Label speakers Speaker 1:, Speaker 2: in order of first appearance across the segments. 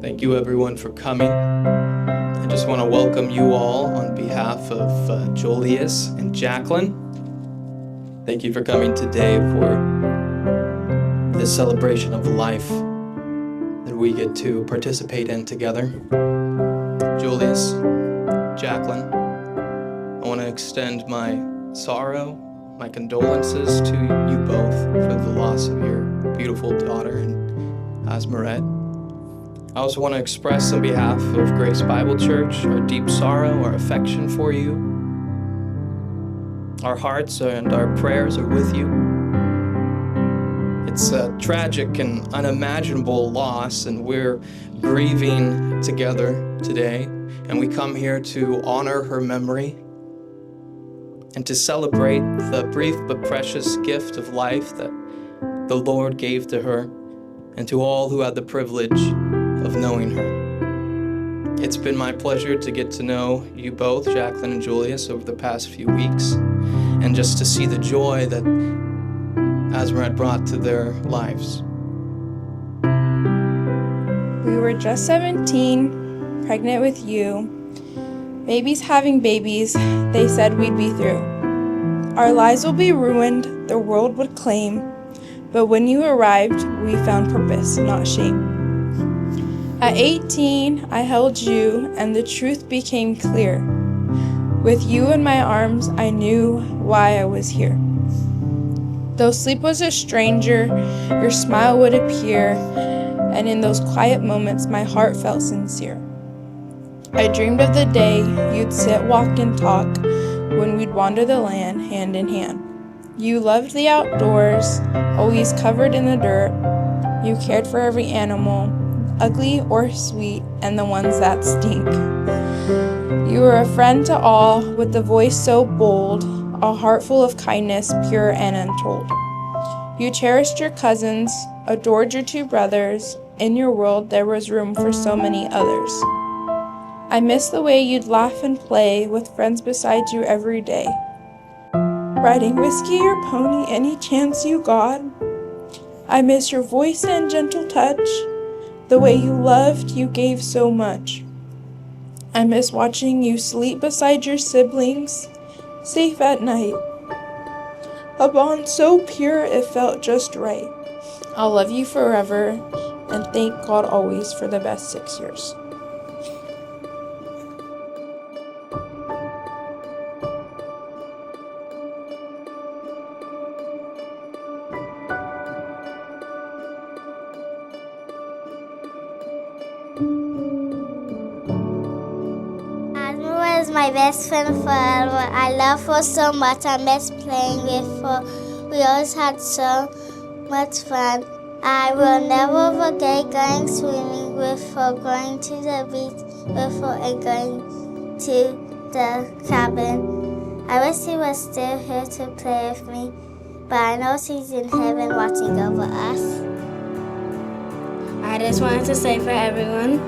Speaker 1: Thank you everyone for coming. I just want to welcome you all on behalf of Julius and Jacqueline. Thank you for coming today for this celebration of life that we get to participate in together. Julius, Jacqueline, I want to extend my sorrow, my condolences to you both for the loss of your beautiful daughter in Azmeret. I also want to express on behalf of Grace Bible Church our deep sorrow, our affection for you. Our hearts and our prayers are with you. It's a tragic and unimaginable loss, and we're grieving together today. And we come here to honor her memory and to celebrate the brief but precious gift of life that the Lord gave to her and to all who had the privilege of knowing her. It's been my pleasure to get to know you both, Jacqueline and Julius, over the past few weeks, and just to see the joy that Azmeret brought to their lives.
Speaker 2: We were just 17, pregnant with you. Babies having babies, they said we'd be through. Our lives will be ruined, the world would claim, but when you arrived, we found purpose, not shame. At 18, I held you, and the truth became clear. With you in my arms, I knew why I was here. Though sleep was a stranger, your smile would appear, and in those quiet moments, my heart felt sincere. I dreamed of the day you'd sit, walk, and talk when we'd wander the land hand in hand. You loved the outdoors, always covered in the dirt. You cared for every animal, ugly or sweet, and the ones that stink. You were a friend to all, with a voice so bold, a heart full of kindness, pure and untold. You cherished your cousins, adored your two brothers. In your world there was room for so many others. I miss the way you'd laugh and play with friends beside you every day. Riding whiskey or pony any chance you got. I miss your voice and gentle touch. The way you loved, you gave so much. I miss watching you sleep beside your siblings, safe at night. A bond so pure it felt just right. I'll love you forever and thank God always for the best 6 years.
Speaker 3: Azmeret is my best friend forever. I love her so much. I miss playing with her. We always had so much fun. I will never forget going swimming with her, going to the beach with her, and going to the cabin. I wish she was still here to play with me, but I know she's in heaven watching over us.
Speaker 4: I just wanted to say for everyone,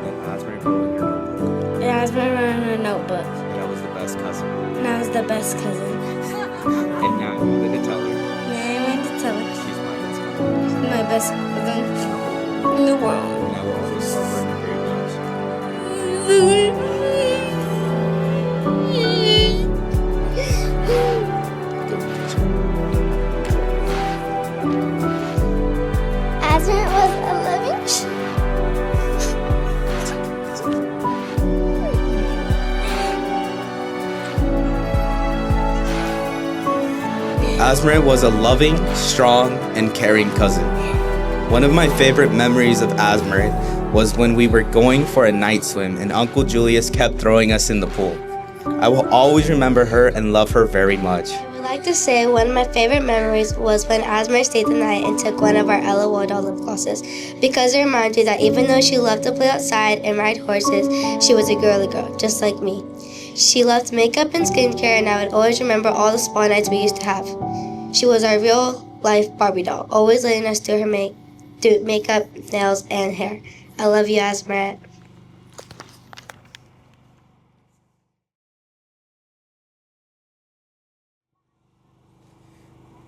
Speaker 4: Azmeret wrote in her notebook.
Speaker 5: That was the best cousin.
Speaker 4: And I was the best cousin.
Speaker 5: And now you wanted to tell her.
Speaker 4: And I wanted to tell her
Speaker 5: She's my best cousin.
Speaker 4: she's my best cousin in the world.
Speaker 5: And I will always love her very much.
Speaker 3: Azmeret was a living
Speaker 5: Azmeret was a loving, strong, and caring cousin. One of my favorite memories of Azmeret was when we were going for a night swim and Uncle Julius kept throwing us in the pool. I will always remember her and love her very much.
Speaker 4: I would like to say one of my favorite memories was when Azmeret stayed the night and took one of our LOL lip glosses, because it reminds you that even though she loved to play outside and ride horses, she was a girly girl, just like me. She loved makeup and skincare, and I would always remember all the spa nights we used to have. She was our real-life Barbie doll, always letting us do her makeup, nails, and hair. I love you, Azmeret.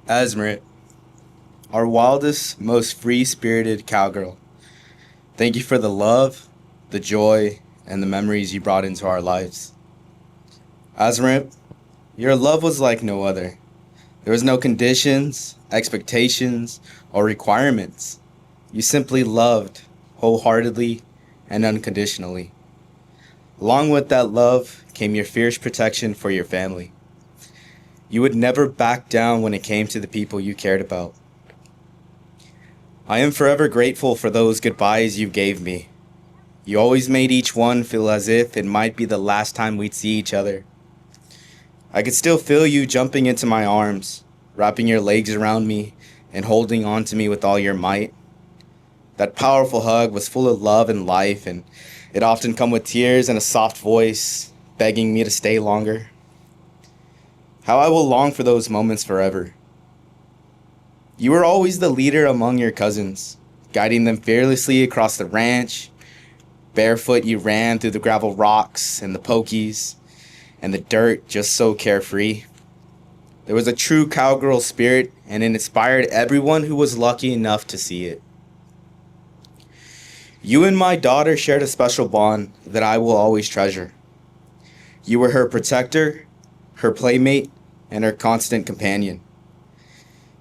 Speaker 5: Azmeret, our wildest, most free-spirited cowgirl. Thank you for the love, the joy, and the memories you brought into our lives. Azmeret, your love was like no other. There was no conditions, expectations, or requirements. You simply loved wholeheartedly and unconditionally. Along with that love came your fierce protection for your family. You would never back down when it came to the people you cared about. I am forever grateful for those goodbyes you gave me. You always made each one feel as if it might be the last time we'd see each other. I could still feel you jumping into my arms, wrapping your legs around me, and holding on to me with all your might. That powerful hug was full of love and life, and it often come with tears and a soft voice begging me to stay longer. How I will long for those moments forever. You were always the leader among your cousins, guiding them fearlessly across the ranch. Barefoot you ran through the gravel rocks and the pokies and the dirt just so carefree. There was a true cowgirl spirit, and it inspired everyone who was lucky enough to see it. You and my daughter shared a special bond that I will always treasure. You were her protector, her playmate, and her constant companion.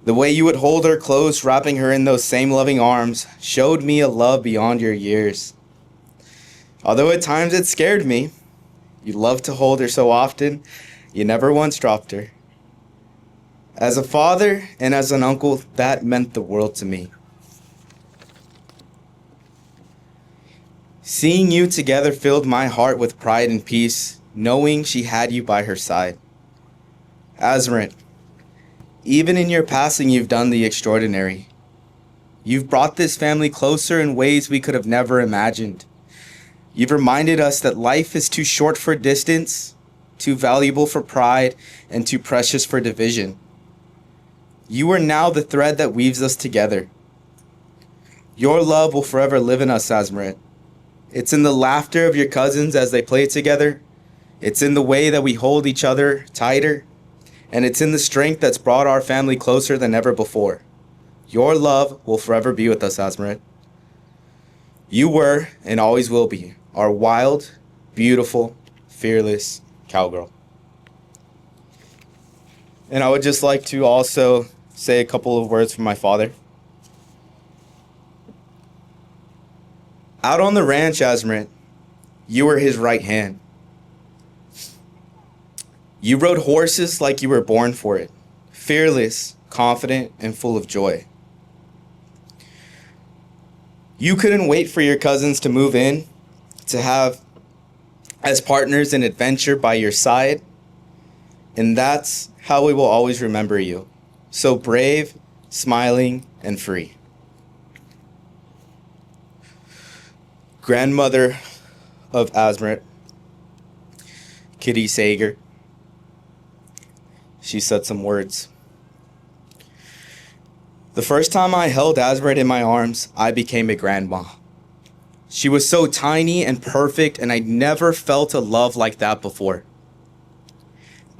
Speaker 5: The way you would hold her close, wrapping her in those same loving arms, showed me a love beyond your years. Although at times it scared me, you loved to hold her so often, you never once dropped her. As a father and as an uncle, that meant the world to me. Seeing you together filled my heart with pride and peace, knowing she had you by her side. Azmeret, even in your passing, you've done the extraordinary. You've brought this family closer in ways we could have never imagined. You've reminded us that life is too short for distance, too valuable for pride, and too precious for division. You are now the thread that weaves us together. Your love will forever live in us, Azmeret. It's in the laughter of your cousins as they play together. It's in the way that we hold each other tighter. And it's in the strength that's brought our family closer than ever before. Your love will forever be with us, Azmeret. You were, and always will be, our wild, beautiful, fearless cowgirl. And I would just like to also say a couple of words from my father. Out on the ranch, Azmeret, you were his right hand. You rode horses like you were born for it, fearless, confident, and full of joy. You couldn't wait for your cousins to move in, to have as partners in adventure by your side, and that's how we will always remember you, so brave, smiling, and free. Grandmother of Azmeret, Kitty Sager, she said some words. The first time I held Azmeret in my arms, I became a grandma. She was so tiny and perfect, and I'd never felt a love like that before.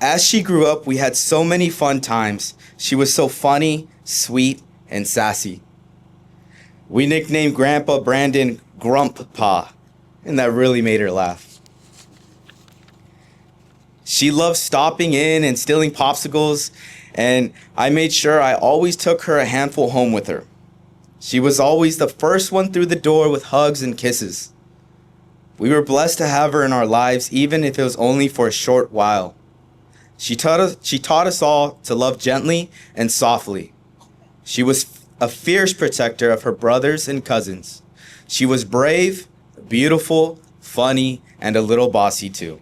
Speaker 5: As she grew up, we had so many fun times. She was so funny, sweet, and sassy. We nicknamed Grandpa Brandon Grump-Pa, and that really made her laugh. She loved stopping in and stealing popsicles, and I made sure I always took her a handful home with her. She was always the first one through the door with hugs and kisses. We were blessed to have her in our lives, even if it was only for a short while. She taught us all to love gently and softly. She was a fierce protector of her brothers and cousins. She was brave, beautiful, funny, and a little bossy too.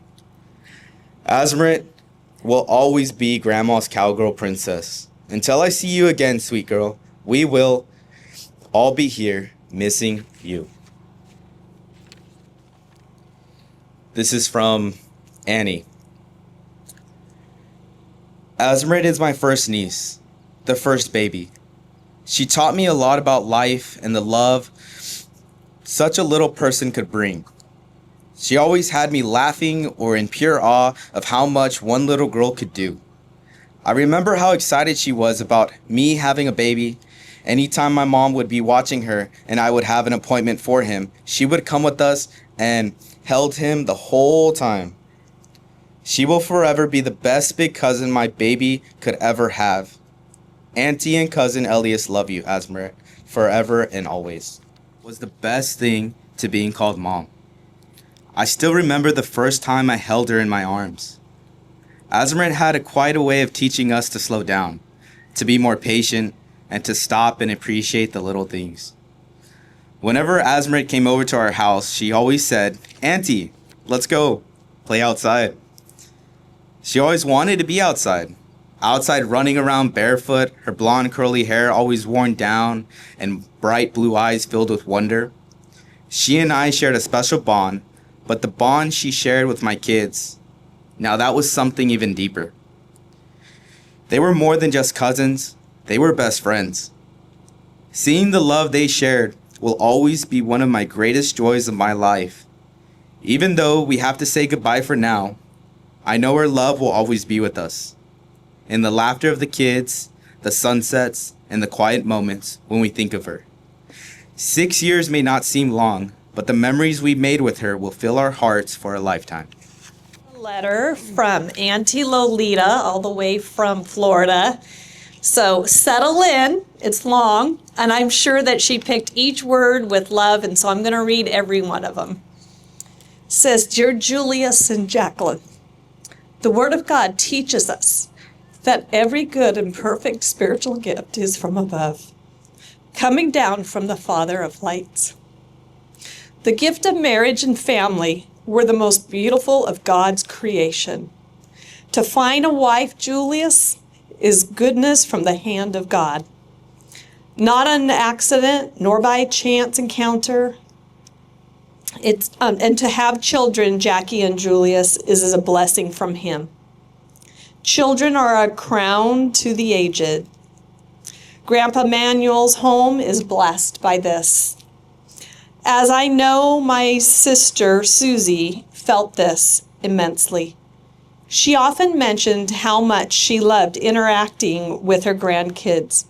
Speaker 5: Azmeret will always be Grandma's cowgirl princess. Until I see you again, sweet girl, we will all be here missing you. This is from Annie. Azmeret is my first niece, the first baby. She taught me a lot about life and the love such a little person could bring. She always had me laughing or in pure awe of how much one little girl could do. I remember how excited she was about me having a baby, Anytime my mom would be watching her and I would have an appointment for him, she would come with us and held him the whole time. She will forever be the best big cousin my baby could ever have. Auntie and cousin Elias love you, Azmeret, forever and always. Was the best thing to being called mom. I still remember the first time I held her in my arms. Azmeret had quite a way of teaching us to slow down, to be more patient, and to stop and appreciate the little things. Whenever Azmeret came over to our house, she always said, "Auntie, let's go play outside." She always wanted to be outside running around barefoot, her blonde curly hair always worn down, and bright blue eyes filled with wonder. She and I shared a special bond, but the bond she shared with my kids, now that was something even deeper. They were more than just cousins, they were best friends. Seeing the love they shared will always be one of my greatest joys of my life. Even though we have to say goodbye for now, I know her love will always be with us. In the laughter of the kids, the sunsets, and the quiet moments when we think of her. 6 years may not seem long, but the memories we made with her will fill our hearts for a lifetime.
Speaker 6: Letter from Auntie Lolita, all the way from Florida. So settle in, it's long, and I'm sure that she picked each word with love, and so I'm going to read every one of them. It says, "Dear Julius and Jacqueline, the Word of God teaches us that every good and perfect spiritual gift is from above, coming down from the Father of lights. The gift of marriage and family were the most beautiful of God's creation. To find a wife, Julius, is goodness from the hand of God. Not an accident, nor by a chance encounter. And to have children, Jackie and Julius, is a blessing from him. Children are a crown to the aged. Grandpa Mayall's home is blessed by this. As I know my sister, Susie, felt this immensely. She often mentioned how much she loved interacting with her grandkids,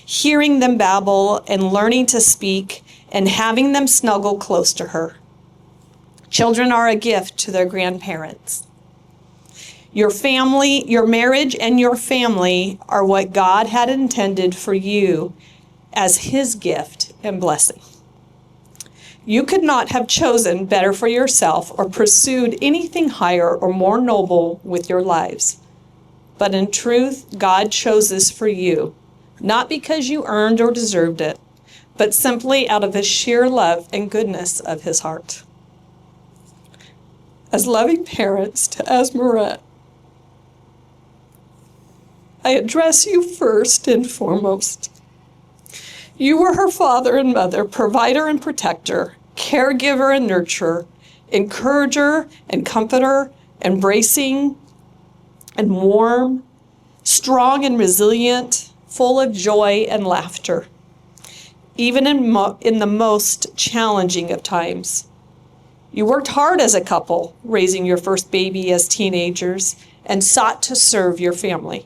Speaker 6: hearing them babble and learning to speak and having them snuggle close to her. Children are a gift to their grandparents. Your family, your marriage and your family are what God had intended for you as His gift and blessing. You could not have chosen better for yourself or pursued anything higher or more noble with your lives. But in truth, God chose this for you, not because you earned or deserved it, but simply out of the sheer love and goodness of His heart. As loving parents to Azmeret, I address you first and foremost. You were her father and mother, provider and protector, caregiver and nurturer, encourager and comforter, embracing and warm, strong and resilient, full of joy and laughter, even in the most challenging of times. You worked hard as a couple, raising your first baby as teenagers, and sought to serve your family.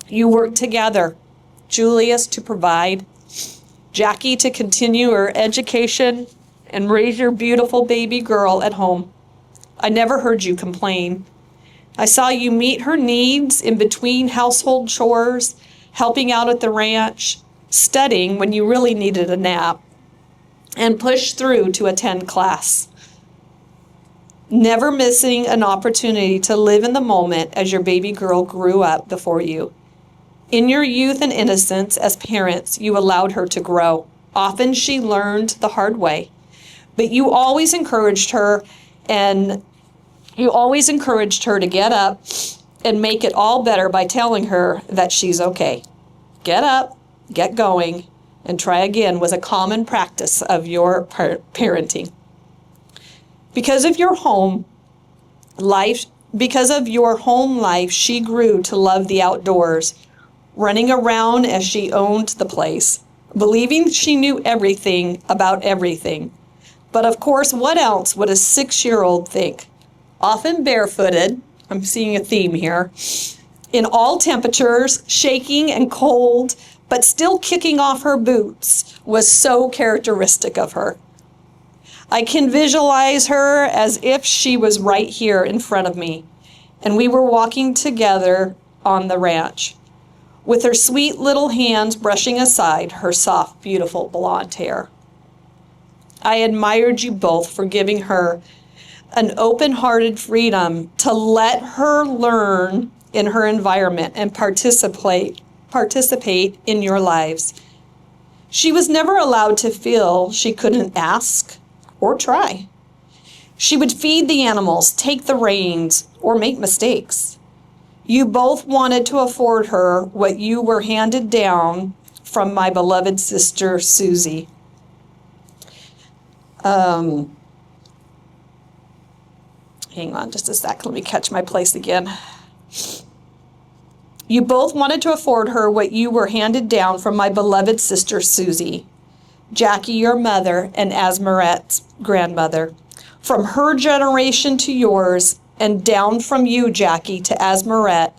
Speaker 6: You worked together, Julius to provide, Jackie to continue her education, and raise your beautiful baby girl at home. I never heard you complain. I saw you meet her needs in between household chores, helping out at the ranch, studying when you really needed a nap, and push through to attend class. Never missing an opportunity to live in the moment as your baby girl grew up before you. In your youth and innocence as parents, you allowed her to grow. Often she learned the hard way, but you always encouraged her to get up and make it all better by telling her that she's okay. Get up, get going, and try again was a common practice of your parenting. Because of your home life, she grew to love the outdoors, running around as she owned the place, believing she knew everything about everything. But of course, what else would a 6-year-old think? Often barefooted, I'm seeing a theme here, in all temperatures, shaking and cold, but still kicking off her boots was so characteristic of her. I can visualize her as if she was right here in front of me, and we were walking together on the ranch, with her sweet little hands brushing aside her soft, beautiful blonde hair. I admired you both for giving her an open-hearted freedom to let her learn in her environment and participate in your lives. She was never allowed to feel she couldn't ask or try. She would feed the animals, take the reins, or make mistakes. You both wanted to afford her what you were handed down from my beloved sister, Susie. Hang on just a sec. Let me catch my place again. You both wanted to afford her what you were handed down from my beloved sister, Susie, Jackie, your mother, and Azmeret's grandmother. From her generation to yours, and down from you, Jackie, to Azmeret,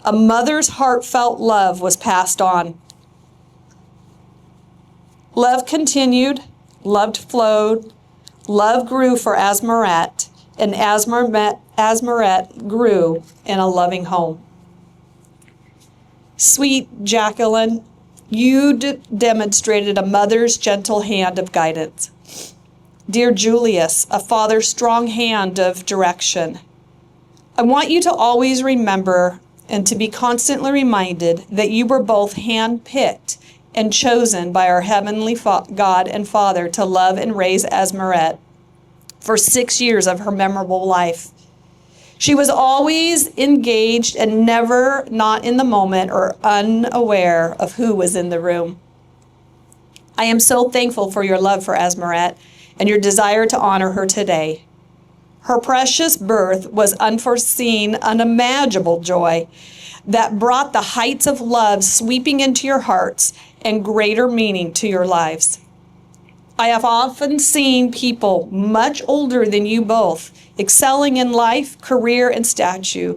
Speaker 6: a mother's heartfelt love was passed on. Love continued, love flowed, love grew for Azmeret, and Azmeret grew in a loving home. Sweet Jacqueline, you demonstrated a mother's gentle hand of guidance. Dear Julius, a father's strong hand of direction. I want you to always remember and to be constantly reminded that you were both hand-picked and chosen by our Heavenly God and Father to love and raise Azmeret for 6 years of her memorable life. She was always engaged and never not in the moment or unaware of who was in the room. I am so thankful for your love for Azmeret and your desire to honor her today. Her precious birth was unforeseen, unimaginable joy that brought the heights of love sweeping into your hearts and greater meaning to your lives. I have often seen people much older than you both, excelling in life, career, and stature,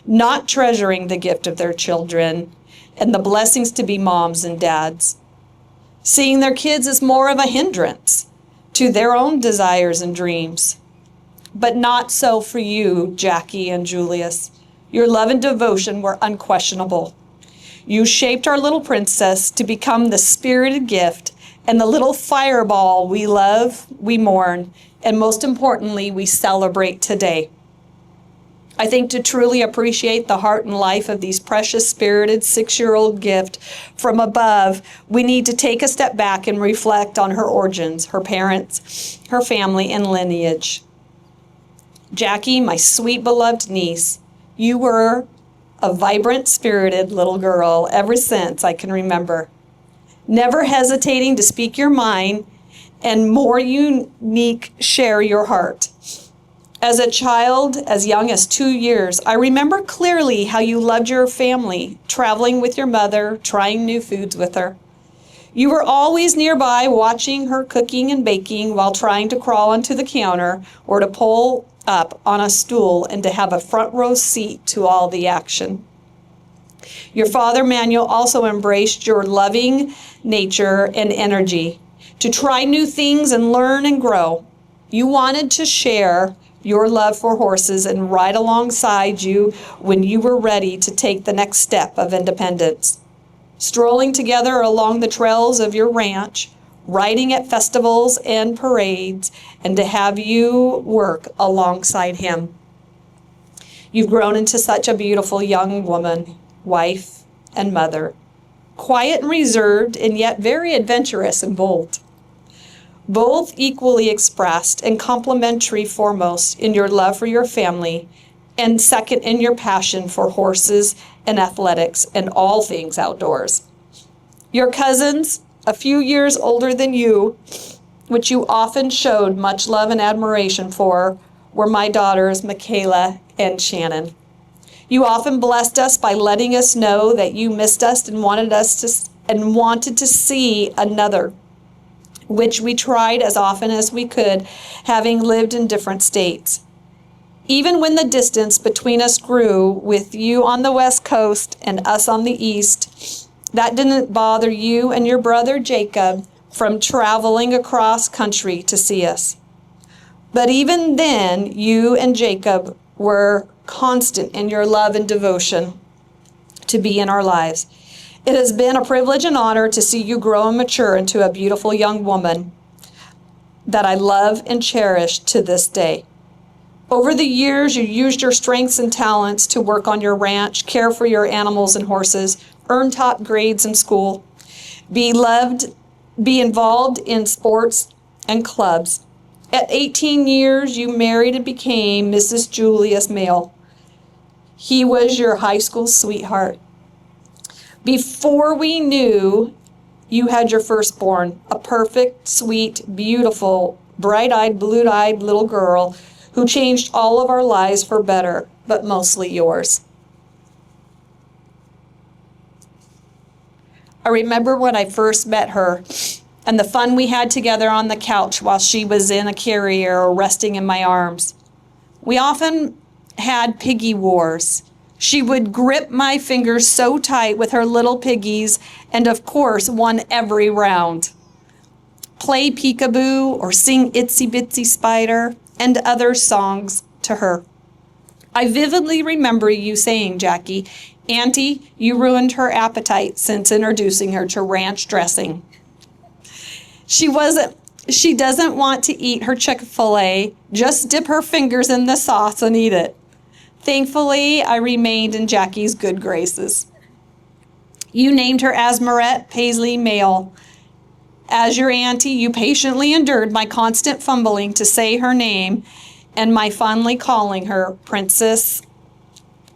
Speaker 6: not treasuring the gift of their children and the blessings to be moms and dads, seeing their kids as more of a hindrance to their own desires and dreams. But not so for you, Jackie and Julius. Your love and devotion were unquestionable. You shaped our little princess to become the spirited gift and the little fireball we love, we mourn, and most importantly, we celebrate today. I think to truly appreciate the heart and life of these precious spirited 6-year-old gift from above, we need to take a step back and reflect on her origins, her parents, her family, and lineage. Jackie, my sweet beloved niece, you were a vibrant, spirited little girl ever since I can remember, never hesitating to speak your mind and more unique share your heart. As a child, as young as 2 years, I remember clearly how you loved your family, traveling with your mother, trying new foods with her. You were always nearby watching her cooking and baking while trying to crawl onto the counter or to pull up on a stool and to have a front row seat to all the action. Your father, Mayall, also embraced your loving nature and energy to try new things and learn and grow. You wanted to share your love for horses and ride alongside you when you were ready to take the next step of independence. Strolling together along the trails of your ranch, riding at festivals and parades, and to have you work alongside him. You've grown into such a beautiful young woman, wife, and mother, quiet and reserved, and yet very adventurous and bold. Both equally expressed and complementary, foremost in your love for your family, and second in your passion for horses and athletics and all things outdoors. Your cousins, a few years older than you, which you often showed much love and admiration for, were my daughters, Michaela and Shannon. You often blessed us by letting us know that you missed us and wanted to see another, which we tried as often as we could, having lived in different states. Even when the distance between us grew, with you on the West Coast and us on the East, That didn't bother you and your brother Jacob from traveling across country to see us. But even then, you and Jacob were constant in your love and devotion to be in our lives. It has been a privilege and honor to see you grow and mature into a beautiful young woman that I love and cherish to this day. Over the years, you used your strengths and talents to work on your ranch, care for your animals and horses, earn top grades in school, be involved in sports and clubs. At 18 years, you married and became Mrs. Julius Mayall. He was your high school sweetheart. Before we knew, you had your firstborn, a perfect, sweet, beautiful, bright-eyed, blue-eyed little girl who changed all of our lives for better, but mostly yours. I remember when I first met her and the fun we had together on the couch while she was in a carrier or resting in my arms. We often had piggy wars. She would grip my fingers so tight with her little piggies and, of course, won every round. Play peekaboo or sing Itsy Bitsy Spider and other songs to her. I vividly remember you saying, Jackie, Auntie, you ruined her appetite since introducing her to ranch dressing. She doesn't want to eat her Chick-fil-A, just dip her fingers in the sauce and eat it. Thankfully, I remained in Jackie's good graces. You named her Azmeret Paisley Mayall. As your auntie, you patiently endured my constant fumbling to say her name and my fondly calling her Princess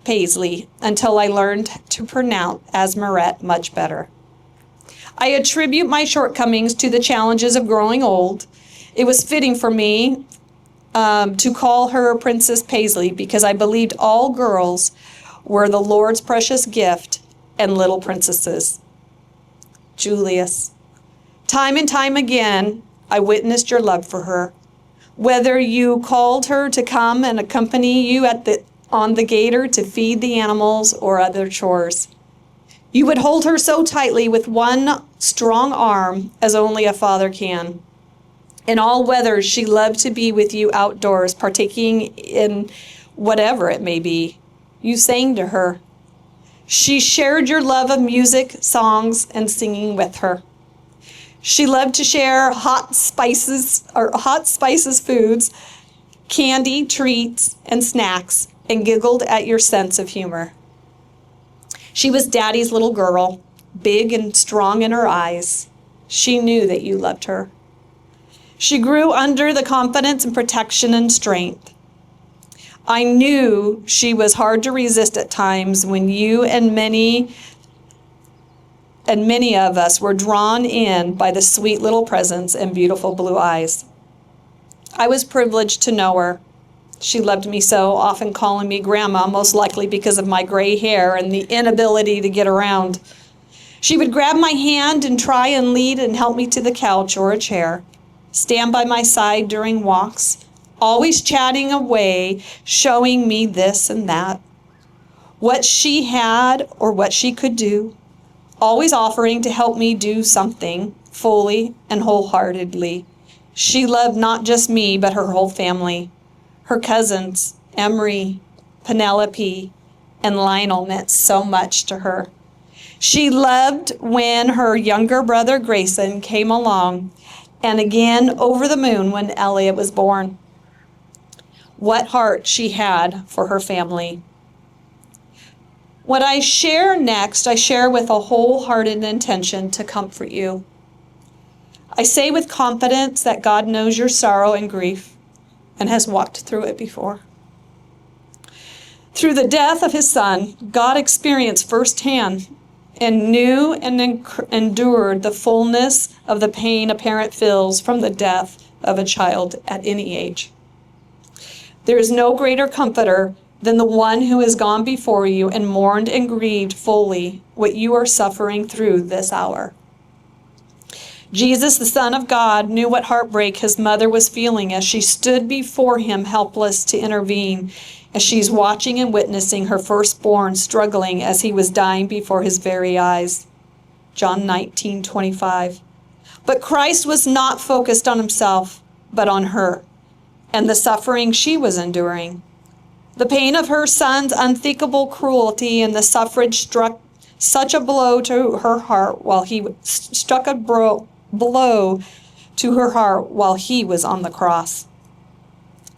Speaker 6: Paisley until I learned to pronounce Azmeret much better. I attribute my shortcomings to the challenges of growing old. It was fitting for me to call her Princess Paisley because I believed all girls were the Lord's precious gift and little princesses. Julius, time and time again, I witnessed your love for her. Whether you called her to come and accompany you on the gator to feed the animals or other chores. You would hold her so tightly with one strong arm as only a father can. In all weathers, she loved to be with you outdoors, partaking in whatever it may be. You sang to her. She shared your love of music, songs, and singing with her. She loved to share hot spices foods, candy, treats, and snacks, and giggled at your sense of humor. She was Daddy's little girl, big and strong in her eyes. She knew that you loved her. She grew under the confidence and protection and strength. I knew she was hard to resist at times when you and many of us were drawn in by the sweet little presence and beautiful blue eyes. I was privileged to know her. She loved me so, often calling me Grandma, most likely because of my gray hair and the inability to get around. She would grab my hand and try and lead and help me to the couch or a chair, stand by my side during walks, always chatting away, showing me this and that, what she had or what she could do, always offering to help me do something fully and wholeheartedly. She loved not just me, but her whole family. Her cousins, Emery, Penelope, and Lionel meant so much to her. She loved when her younger brother Grayson came along, and again over the moon when Elliot was born. What heart she had for her family. What I share next, I share with a wholehearted intention to comfort you. I say with confidence that God knows your sorrow and grief and has walked through it before. Through the death of his son, God experienced firsthand and knew and endured the fullness of the pain a parent feels from the death of a child at any age. There is no greater comforter than the one who has gone before you and mourned and grieved fully what you are suffering through this hour. Jesus, the Son of God, knew what heartbreak his mother was feeling as she stood before him helpless to intervene, as she's watching and witnessing her firstborn struggling as he was dying before his very eyes. John 19:25. But Christ was not focused on himself, but on her and the suffering she was enduring. The pain of her son's unthinkable cruelty and the suffrage struck such a blow to her heart while he blow to her heart while he was on the cross.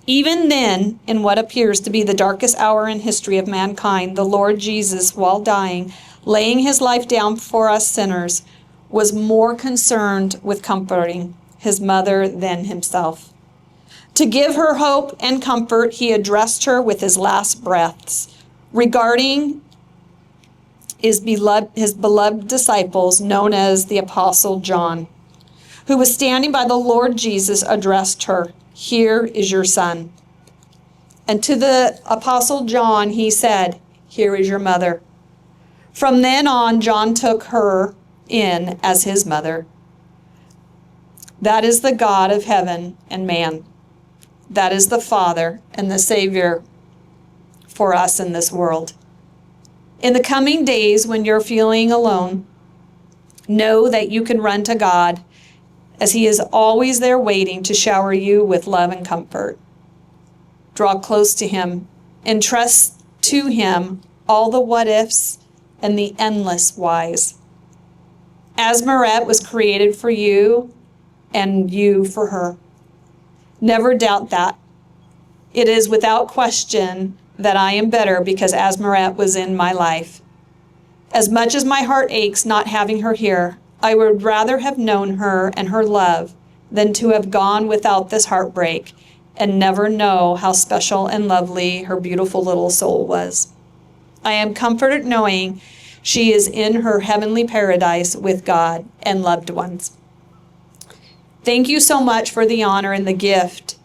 Speaker 6: Even then, in what appears to be the darkest hour in history of mankind, the Lord Jesus, while dying, laying his life down for us sinners, was more concerned with comforting his mother than himself. To give her hope and comfort, he addressed her with his last breaths, regarding his beloved disciples, known as the Apostle John, who was standing by the Lord Jesus, addressed her, "Here is your son." And to the Apostle John, he said, "Here is your mother." From then on, John took her in as his mother. That is the God of heaven and man. That is the Father and the Savior for us in this world. In the coming days, when you're feeling alone, know that you can run to God, as he is always there waiting to shower you with love and comfort. Draw close to him, entrust to him all the what-ifs and the endless whys. Azmeret was created for you and you for her. Never doubt that. It is without question that I am better because Azmeret was in my life. As much as my heart aches not having her here, I would rather have known her and her love than to have gone without this heartbreak and never know how special and lovely her beautiful little soul was. I am comforted knowing she is in her heavenly paradise with God and loved ones. Thank you so much for the honor and the gift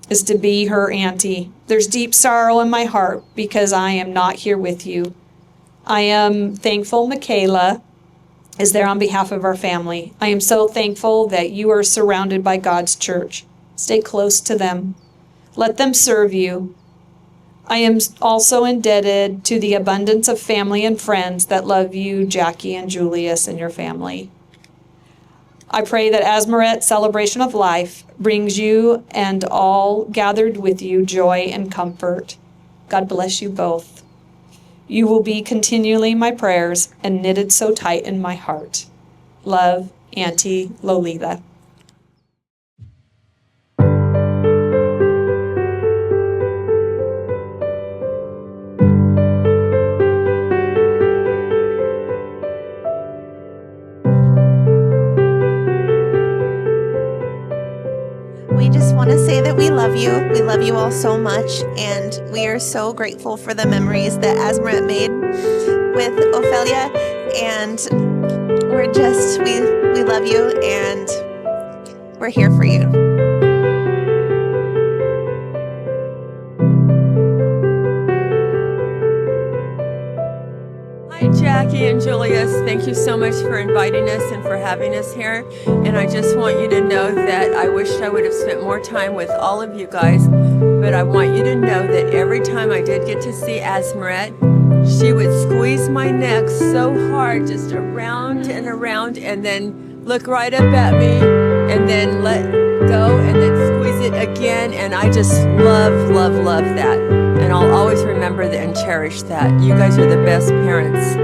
Speaker 6: is to be her auntie. There's deep sorrow in my heart because I am not here with you. I am thankful Michaela is there on behalf of our family. I am so thankful that you are surrounded by God's church. Stay close to them. Let them serve you. I am also indebted to the abundance of family and friends that love you, Jackie and Julius, and your family. I pray that Azmeret's celebration of life brings you and all gathered with you joy and comfort. God bless you both. You will be continually my prayers and knitted so tight in my heart. Love, Auntie Lolita.
Speaker 7: We just want to say that we love you. We love you all so much, and we are so grateful for the memories that Azmeret made with Ophelia, and we love you, and we're here for you.
Speaker 8: Hi, Jackie and Julius. Thank you so much for inviting us and for having us here. And I just want you to know that I wished I would have spent more time with all of you guys, but I want you to know that every time I did get to see Azmeret, she would squeeze my neck so hard, just around and around, and then look right up at me, and then let go, and then squeeze it again. And I just love, love, love that. And I'll always remember that and cherish that. You guys are the best parents.